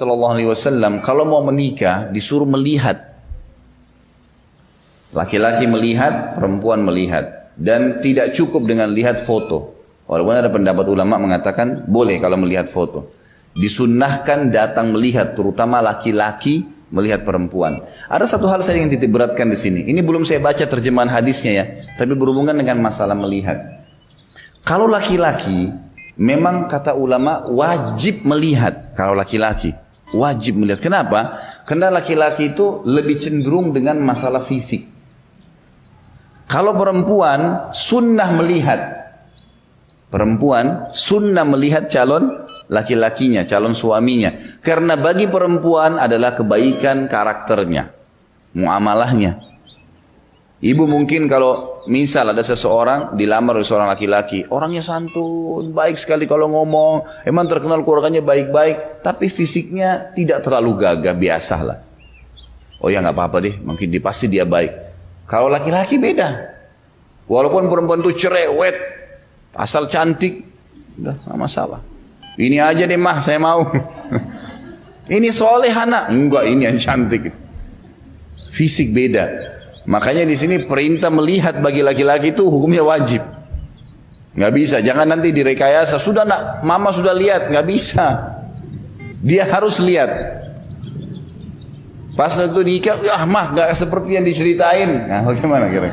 Sallallahu Alaihi Wasallam kalau mau menikah disuruh melihat, laki-laki melihat, perempuan melihat, dan tidak cukup dengan lihat foto. Walaupun ada pendapat ulama mengatakan boleh kalau melihat foto, disunnahkan datang melihat, terutama laki-laki melihat perempuan. Ada satu hal saya ingin titik beratkan di sini. Ini belum saya baca terjemahan hadisnya ya, tapi berhubungan dengan masalah melihat. Kalau laki-laki, memang kata ulama wajib melihat. Kalau laki-laki wajib melihat. Kenapa? Karena laki-laki itu lebih cenderung dengan masalah fisik. Kalau perempuan sunnah melihat. Perempuan sunnah melihat calon laki-lakinya, calon suaminya. Karena bagi perempuan adalah kebaikan karakternya, muamalahnya. Ibu mungkin kalau misal ada seseorang dilamar oleh seorang laki-laki, orangnya santun, baik sekali kalau ngomong, emang terkenal keluarganya baik-baik, tapi fisiknya tidak terlalu gagah, biasalah. Oh ya nggak apa-apa deh, mungkin pasti dia baik. Kalau laki-laki beda. Walaupun perempuan itu cerewet, asal cantik, udah nggak masalah. Ini aja deh mah, saya mau. Ini soleh anak, enggak ini yang cantik. Fisik beda. Makanya di sini perintah melihat bagi laki-laki itu hukumnya wajib. Nggak bisa, jangan nanti direkayasa. Sudah nak, mama sudah lihat, nggak bisa. Dia harus lihat. Pas waktu nikah, ya mah nggak seperti yang diceritain. Nah, bagaimana kira?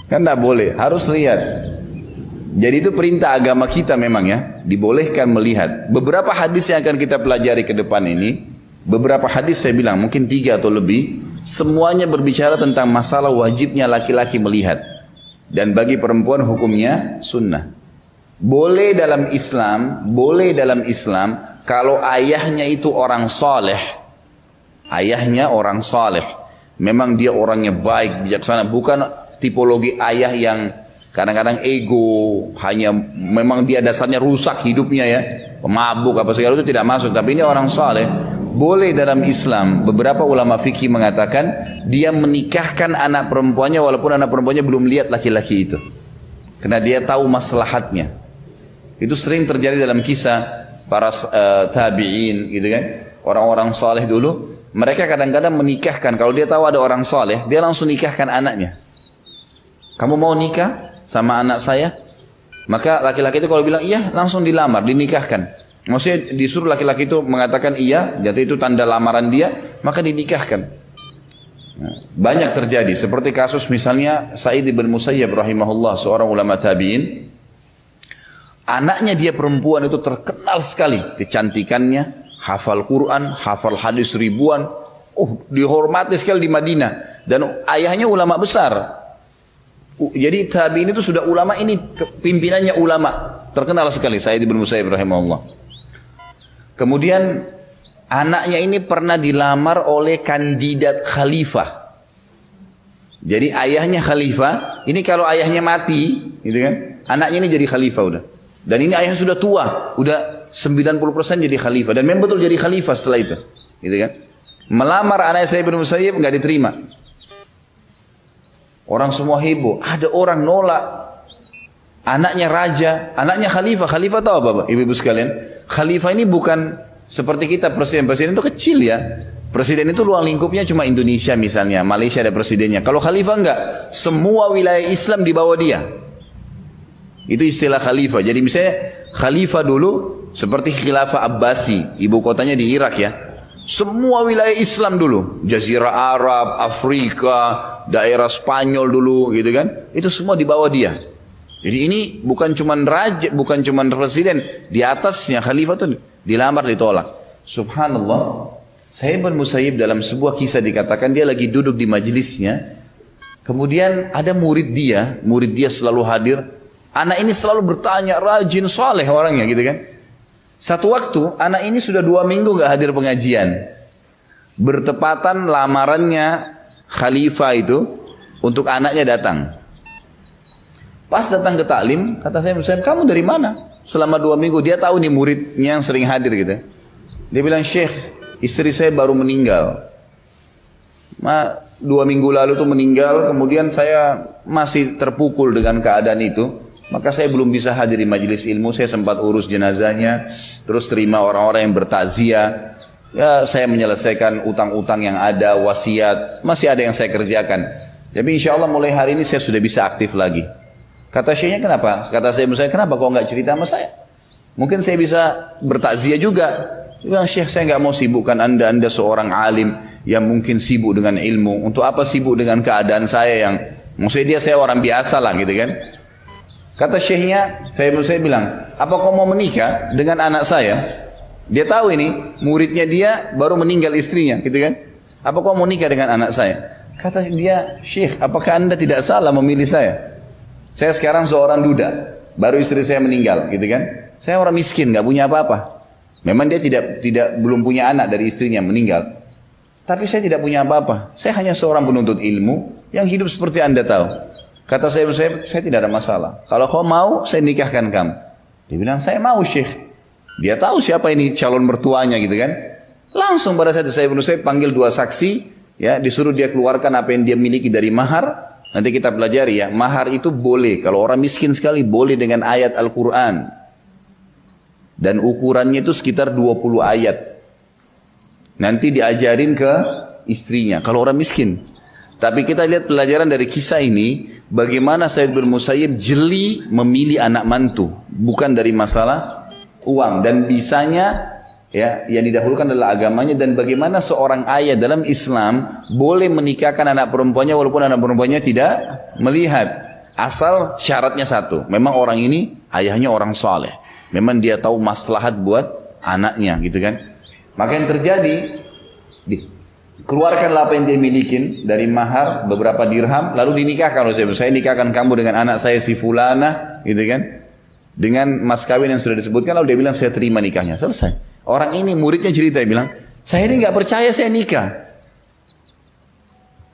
Kan nggak boleh, harus lihat. Jadi itu perintah agama kita memang ya, dibolehkan melihat. Beberapa hadis yang akan kita pelajari ke depan ini, beberapa hadis saya bilang mungkin 3 atau lebih, semuanya berbicara tentang masalah wajibnya laki-laki melihat. Dan bagi perempuan hukumnya sunnah. Boleh dalam Islam kalau ayahnya itu orang saleh. Ayahnya orang saleh. Memang dia orangnya baik, bijaksana, bukan tipologi ayah yang kadang-kadang ego, hanya memang dia dasarnya rusak hidupnya ya, pemabuk apa segala itu tidak masuk. Tapi ini orang saleh. Boleh dalam Islam, beberapa ulama fikih mengatakan dia menikahkan anak perempuannya walaupun anak perempuannya belum lihat laki-laki itu, karena dia tahu maslahatnya. Itu sering terjadi dalam kisah para tabi'in gitu kan, orang-orang saleh dulu. Mereka kadang-kadang menikahkan, kalau dia tahu ada orang saleh, dia langsung nikahkan anaknya. Kamu mau nikah sama anak saya? Maka laki-laki itu kalau bilang iya, langsung dilamar, dinikahkan. Maksudnya disuruh laki-laki itu mengatakan iya, jadi itu tanda lamaran dia, maka dinikahkan. Banyak terjadi, seperti kasus misalnya Sa'id bin Musayyab rahimahullah, seorang ulama tabi'in. Anaknya dia perempuan itu terkenal sekali kecantikannya, hafal Quran, hafal hadis ribuan, dihormati sekali di Madinah. Dan ayahnya ulama besar. Jadi tabi'in itu sudah ulama, ini pimpinannya ulama, terkenal sekali Sa'id bin Musayyab rahimahullah. Kemudian anaknya ini pernah dilamar oleh kandidat khalifah. Jadi ayahnya khalifah, ini kalau ayahnya mati, gitu kan, anaknya ini jadi khalifah udah. Dan ini ayahnya sudah tua, udah 90% jadi khalifah, dan memang betul jadi khalifah setelah itu, gitu kan. Melamar anak Sa'id bin Musayyab nggak diterima. Orang semua heboh, ada orang nolak. Anaknya raja, anaknya khalifah. Khalifah tahu apa, ibu-ibu sekalian? Khalifah ini bukan seperti kita presiden. Presiden itu kecil ya. Presiden itu ruang lingkupnya cuma Indonesia misalnya, Malaysia ada presidennya. Kalau khalifah enggak, semua wilayah Islam di bawah dia. Itu istilah khalifah. Jadi misalnya khalifah dulu seperti khilafah Abbasi, ibu kotanya di Irak ya. Semua wilayah Islam dulu, Jazirah Arab, Afrika, daerah Spanyol dulu gitu kan. Itu semua di bawah dia. Jadi ini bukan cuman raja, bukan cuman presiden, di atasnya khalifah tuh dilamar ditolak. Subhanallah. Sa'id bin Musayyib dalam sebuah kisah dikatakan dia lagi duduk di majelisnya. Kemudian ada murid dia selalu hadir. Anak ini selalu bertanya, rajin, saleh orangnya gitu kan. Satu waktu anak ini sudah 2 minggu gak hadir pengajian. Bertepatan lamarannya khalifah itu untuk anaknya datang. Pas datang ke taklim, kata saya, kamu dari mana? Selama 2 minggu, dia tahu nih muridnya yang sering hadir gitu. Dia bilang, Syekh, istri saya baru meninggal. 2 minggu lalu tuh meninggal, kemudian saya masih terpukul dengan keadaan itu. Maka saya belum bisa hadir di majelis ilmu, saya sempat urus jenazahnya, terus terima orang-orang yang bertakziah. Ya, saya menyelesaikan utang-utang yang ada, wasiat, masih ada yang saya kerjakan. Jadi insya Allah mulai hari ini saya sudah bisa aktif lagi. Kata syekhnya kenapa? Kata saya, kenapa kok nggak cerita sama saya? Mungkin saya bisa bertakziah juga. Dia bilang, Syekh saya nggak mau sibukkan anda seorang alim yang mungkin sibuk dengan ilmu. Untuk apa sibuk dengan keadaan saya yang, maksudnya saya orang biasa lah gitu kan. Kata syekhnya, saya bilang, apa kau mau menikah dengan anak saya? Dia tahu ini, muridnya dia baru meninggal istrinya gitu kan. Apa kau mau nikah dengan anak saya? Kata dia, Syekh apakah anda tidak salah memilih saya? Saya sekarang seorang duda, baru istri saya meninggal gitu kan. Saya orang miskin, nggak punya apa-apa. Memang dia belum punya anak dari istrinya meninggal. Tapi saya tidak punya apa-apa. Saya hanya seorang penuntut ilmu yang hidup seperti anda tahu. Kata saya tidak ada masalah. Kalau kau mau, saya nikahkan kamu. Dia bilang, saya mau Syekh. Dia tahu siapa ini calon mertuanya gitu kan. Langsung pada saat saya panggil 2 saksi, ya disuruh dia keluarkan apa yang dia miliki dari mahar. Nanti kita pelajari ya, mahar itu boleh. Kalau orang miskin sekali, boleh dengan ayat Al-Quran. Dan ukurannya itu sekitar 20 ayat. Nanti diajarin ke istrinya, kalau orang miskin. Tapi kita lihat pelajaran dari kisah ini, bagaimana Sa'id bin Musayyib jeli memilih anak mantu. Bukan dari masalah uang. Dan bisanya, ya, yang didahulukan adalah agamanya. Dan bagaimana seorang ayah dalam Islam boleh menikahkan anak perempuannya walaupun anak perempuannya tidak melihat. Asal syaratnya satu, memang orang ini ayahnya orang saleh. Memang dia tahu maslahat buat anaknya gitu kan. Maka yang terjadi, keluarkanlah apa yang dia milikin dari mahar beberapa dirham, lalu dinikahkan oleh saya nikahkan kamu dengan anak saya si fulana gitu kan. Dengan mas kawin yang sudah disebutkan, lalu dia bilang saya terima nikahnya, selesai. Orang ini muridnya cerita, dia bilang, saya ini nggak percaya saya nikah.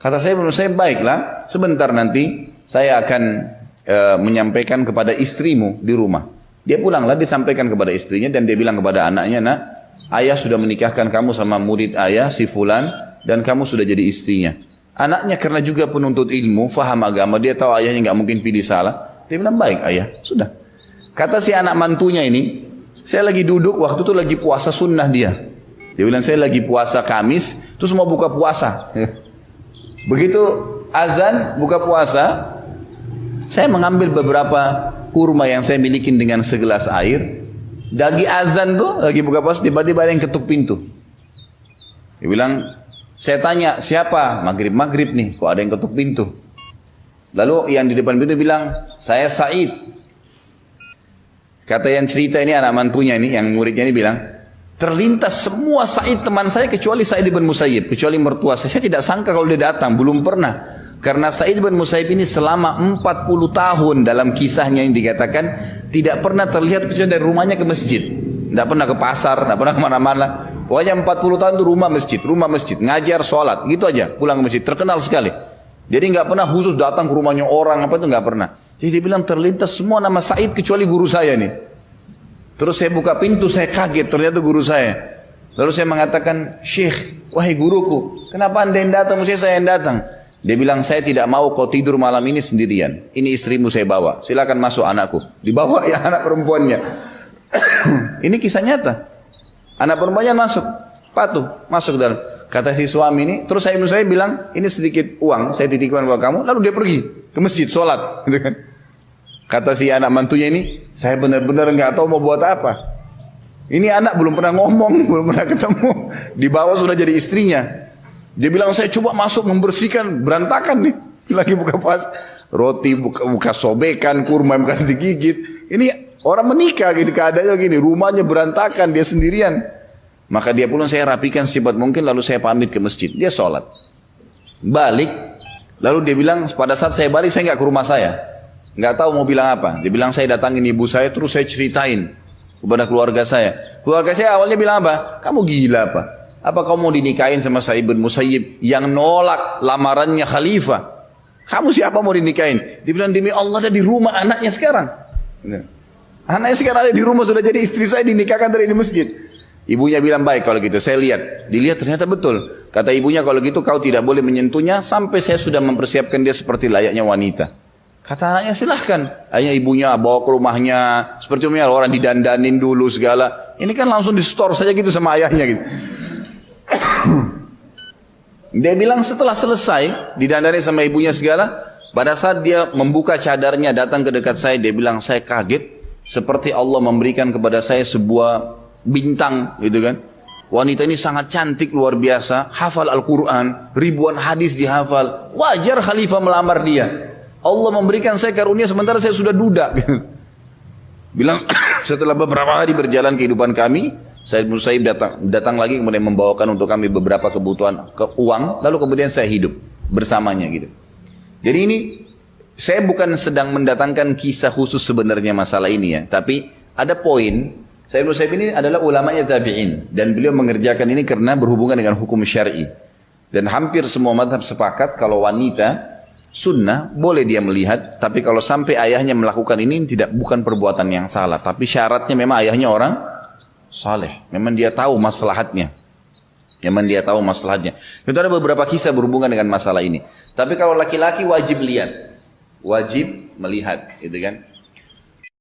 Kata saya, menurut saya baiklah, sebentar nanti saya akan menyampaikan kepada istrimu di rumah. Dia pulanglah, disampaikan kepada istrinya dan dia bilang kepada anaknya, nak, ayah sudah menikahkan kamu sama murid ayah si fulan dan kamu sudah jadi istrinya. Anaknya karena juga penuntut ilmu, faham agama, dia tahu ayahnya nggak mungkin pilih salah. Dia bilang baik ayah, sudah. Kata si anak mantunya ini, saya lagi duduk waktu itu lagi puasa sunnah dia. Dia bilang saya lagi puasa Kamis, terus mau buka puasa. Begitu azan buka puasa, saya mengambil beberapa kurma yang saya miliki dengan segelas air. Lagi azan tuh, lagi buka puasa, tiba-tiba ada yang ketuk pintu. Dia bilang, saya tanya, siapa? Maghrib nih, kok ada yang ketuk pintu? Lalu yang di depan pintu bilang, saya Said. Kata yang cerita ini, anak mantunya ini, yang muridnya ini bilang, terlintas semua Said teman saya kecuali Sa'id bin Musayyib, kecuali mertua saya. Saya tidak sangka kalau dia datang, belum pernah. Karena Sa'id bin Musayyib ini selama 40 tahun dalam kisahnya yang dikatakan tidak pernah terlihat kecuali dari rumahnya ke masjid. Tidak pernah ke pasar, tidak pernah kemana-mana. Pokoknya 40 tahun itu rumah masjid, ngajar, sholat, gitu aja, pulang ke masjid. Terkenal sekali. Jadi nggak pernah khusus datang ke rumahnya orang, apa itu nggak pernah. Jadi dia bilang terlintas semua nama Sa'id kecuali guru saya nih. Terus saya buka pintu, saya kaget, ternyata guru saya. Lalu saya mengatakan, Syekh, wahai guruku, kenapa anda yang datang, mesti saya yang datang? Dia bilang, saya tidak mau kau tidur malam ini sendirian. Ini istrimu saya bawa. Silakan masuk anakku. Dibawa ya anak perempuannya. Ini kisah nyata. Anak perempuannya masuk. Patuh. Masuk ke dalam. Kata si suami ini. Terus saya bilang, ini sedikit uang. Saya titipkan buat kamu. Lalu dia pergi ke masjid. Sholat. Kata si anak mantunya ini. Saya benar-benar nggak tahu mau buat apa. Ini anak belum pernah ngomong. Belum pernah ketemu. Dibawa sudah jadi istrinya. Dia bilang saya coba masuk membersihkan, berantakan nih. Lagi buka puasa, roti buka sobekan, kurma buka digigit. Ini orang menikah gitu keadaannya gini, rumahnya berantakan, dia sendirian. Maka dia pulang, saya rapikan secepat mungkin, lalu saya pamit ke masjid. Dia sholat, balik, lalu dia bilang pada saat saya balik saya nggak ke rumah saya, nggak tahu mau bilang apa. Dia bilang saya datangin ibu saya, terus saya ceritain kepada keluarga saya. Keluarga saya awalnya bilang apa? Kamu gila apa? Apa kamu mau dinikahin sama Sa'id bin Musayyib yang nolak lamarannya khalifah? Kamu siapa mau dinikahin? Dia bilang demi Allah ada di rumah anaknya sekarang. Anaknya sekarang ada di rumah, sudah jadi istri saya, dinikahkan dari di masjid. Ibunya bilang baik kalau gitu, saya lihat. Dilihat ternyata betul. Kata ibunya kalau gitu kau tidak boleh menyentuhnya sampai saya sudah mempersiapkan dia seperti layaknya wanita. Kata anaknya silahkan. Akhirnya ibunya bawa ke rumahnya. Seperti umumnya orang didandanin dulu segala. Ini kan langsung di store saja gitu sama ayahnya gitu. Dia bilang setelah selesai didandani sama ibunya segala. Pada saat dia membuka cadarnya datang ke dekat saya. Dia bilang saya kaget. Seperti Allah memberikan kepada saya sebuah bintang gitu kan. Wanita ini sangat cantik luar biasa. Hafal Al-Quran. Ribuan hadis dihafal. Wajar khalifah melamar dia. Allah memberikan saya karunia sementara saya sudah duda. Bilang setelah beberapa hari berjalan kehidupan kami, Said Musaib datang lagi kemudian membawakan untuk kami beberapa kebutuhan uang, lalu kemudian saya hidup bersamanya gitu. Jadi ini saya bukan sedang mendatangkan kisah khusus sebenarnya masalah ini ya, tapi ada poin. Said Musaib ini adalah ulamanya tabi'in dan beliau mengerjakan ini karena berhubungan dengan hukum syar'i. Dan hampir semua mazhab sepakat kalau wanita sunnah boleh dia melihat, tapi kalau sampai ayahnya melakukan ini bukan perbuatan yang salah, tapi syaratnya memang ayahnya orang saleh, memang dia tahu maslahatnya. Itu ada beberapa kisah berhubungan dengan masalah ini. Tapi kalau laki-laki wajib lihat, wajib melihat, gitu kan?